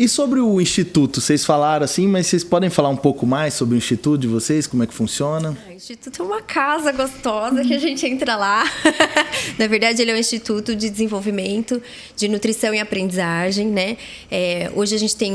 E sobre o Instituto, vocês falaram assim, mas vocês podem falar um pouco mais sobre o Instituto de vocês, como é que funciona? O Instituto é uma casa gostosa que a gente entra lá. Na verdade, ele é um Instituto de Desenvolvimento de Nutrição e Aprendizagem, né? Hoje a gente tem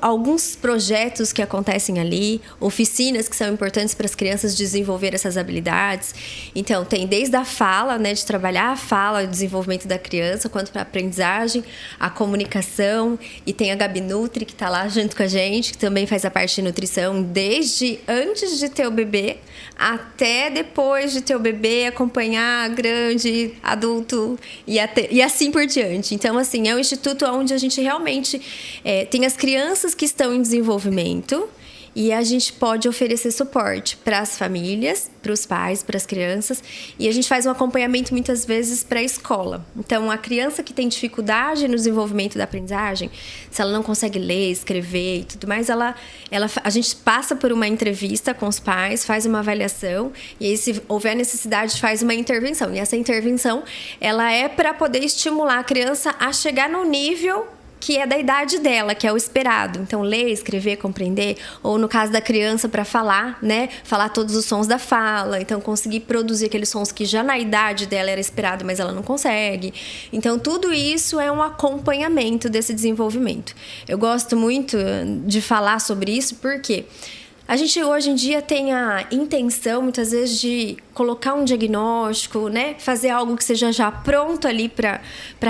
alguns projetos que acontecem ali, oficinas que são importantes para as crianças desenvolver essas habilidades. Então, tem desde a fala, né, de trabalhar a fala, o desenvolvimento da criança, quanto para a aprendizagem, a comunicação, e tem a Gabi Nutri, que está lá junto com a gente, que também faz a parte de nutrição desde antes de ter o bebê até depois de ter o bebê, acompanhar grande, adulto e assim por diante. Então, assim, é um instituto onde a gente realmente tem as crianças que estão em desenvolvimento e a gente pode oferecer suporte para as famílias, para os pais, para as crianças. E a gente faz um acompanhamento muitas vezes para a escola. Então, a criança que tem dificuldade no desenvolvimento da aprendizagem, se ela não consegue ler, escrever e tudo mais, a gente passa por uma entrevista com os pais, faz uma avaliação e aí, se houver necessidade, faz uma intervenção. E essa intervenção, ela é para poder estimular a criança a chegar no nível que é da idade dela, que é o esperado. Então, ler, escrever, compreender, ou no caso da criança, para falar, né? Falar todos os sons da fala, então conseguir produzir aqueles sons que já na idade dela era esperado, mas ela não consegue. Então, tudo isso é um acompanhamento desse desenvolvimento. Eu gosto muito de falar sobre isso, porque a gente hoje em dia tem a intenção, muitas vezes, de colocar um diagnóstico, né? Fazer algo que seja já pronto ali para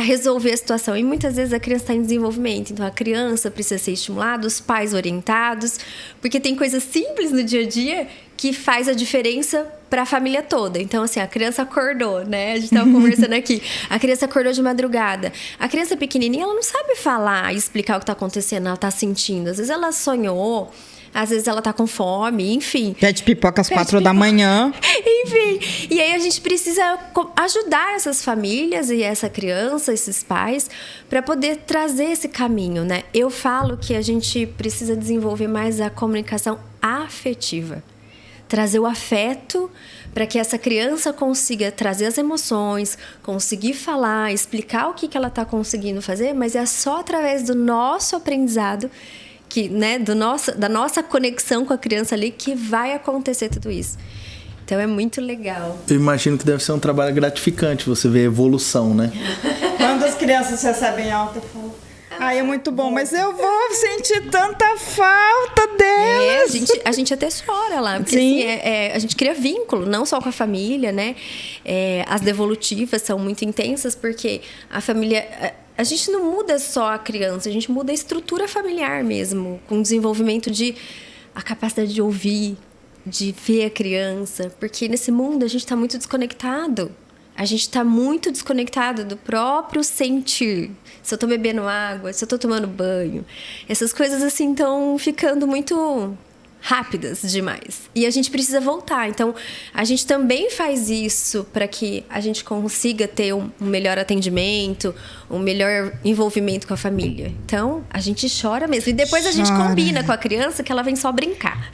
resolver a situação. E muitas vezes a criança está em desenvolvimento. Então, a criança precisa ser estimulada, os pais orientados, porque tem coisas simples no dia a dia que faz a diferença para a família toda. Então, assim, a criança acordou, né? A gente estava conversando aqui. A criança acordou de madrugada. A criança pequenininha, ela não sabe falar e explicar o que está acontecendo, ela está sentindo. Às vezes ela sonhou, às vezes ela tá com fome, enfim. Pede pipoca às 4 da manhã. Enfim. E aí a gente precisa ajudar essas famílias e essa criança, esses pais, para poder trazer esse caminho, né? Eu falo que a gente precisa desenvolver mais a comunicação afetiva. Trazer o afeto para que essa criança consiga trazer as emoções, conseguir falar, explicar o que ela tá conseguindo fazer, mas é só através do nosso aprendizado que, né, da nossa conexão com a criança ali que vai acontecer tudo isso. Então é muito legal. Eu imagino que deve ser um trabalho gratificante você ver a evolução, né? Quando as crianças recebem alta, eu falo, ai, é muito bom, mas eu vou sentir tanta falta delas. A gente até chora lá, porque Sim. assim, a gente cria vínculo, não só com a família, né? As devolutivas são muito intensas, porque a família... A gente não muda só a criança, a gente muda a estrutura familiar mesmo, com o desenvolvimento a capacidade de ouvir, de ver a criança, porque nesse mundo a gente está muito desconectado. A gente está muito desconectado do próprio sentir. Se eu estou bebendo água, se eu estou tomando banho. Essas coisas assim estão ficando muito rápidas demais. E a gente precisa voltar. Então, a gente também faz isso para que a gente consiga ter um melhor atendimento, um melhor envolvimento com a família. Então, a gente chora mesmo. E depois a gente combina com a criança que ela vem só brincar.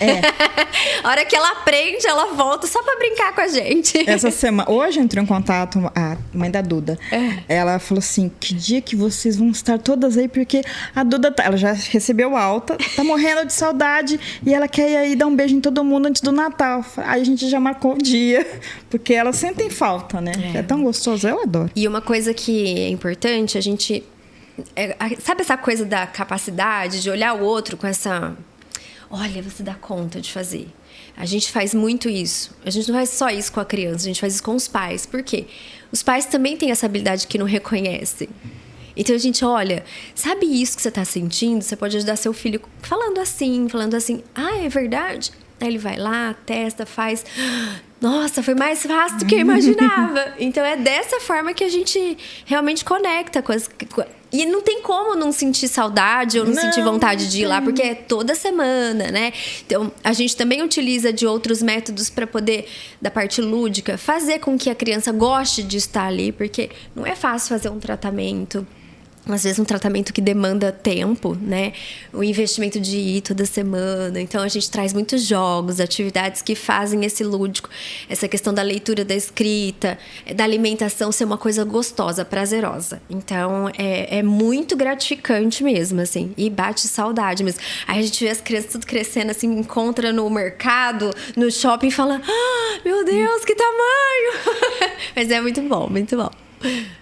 A hora que ela aprende, ela volta só para brincar com a gente. Essa semana, hoje entrou em contato a mãe da Duda. Ela falou assim, que dia que vocês vão estar todas aí, porque a Duda, ela já recebeu alta, tá morrendo de saudade e ela quer ir aí dar um beijo em todo mundo antes do Natal. Aí a gente já marcou o dia, porque elas sentem falta, né? É tão gostoso, eu adoro. E uma coisa que é importante, a gente... sabe essa coisa da capacidade de olhar o outro com essa... Olha, você dá conta de fazer. A gente faz muito isso. A gente não faz só isso com a criança, a gente faz isso com os pais. Por quê? Os pais também têm essa habilidade que não reconhecem. Então a gente olha, sabe isso que você está sentindo? Você pode ajudar seu filho falando assim. Ah, é verdade? Aí ele vai lá, testa, faz. Nossa, foi mais fácil do que eu imaginava. Então é dessa forma que a gente realmente conecta com as... E não tem como não sentir saudade ou não sentir vontade de ir lá, porque é toda semana, né? Então, a gente também utiliza de outros métodos para poder, da parte lúdica, fazer com que a criança goste de estar ali, porque não é fácil fazer um tratamento às vezes um tratamento que demanda tempo, né? O investimento de ir toda semana. Então a gente traz muitos jogos, atividades que fazem esse lúdico, essa questão da leitura, da escrita, da alimentação ser uma coisa gostosa, prazerosa. Então é muito gratificante mesmo, assim, e bate saudade mesmo. Aí a gente vê as crianças tudo crescendo, assim, encontra no mercado, no shopping e fala: ah, meu Deus, que tamanho! Mas é muito bom, muito bom.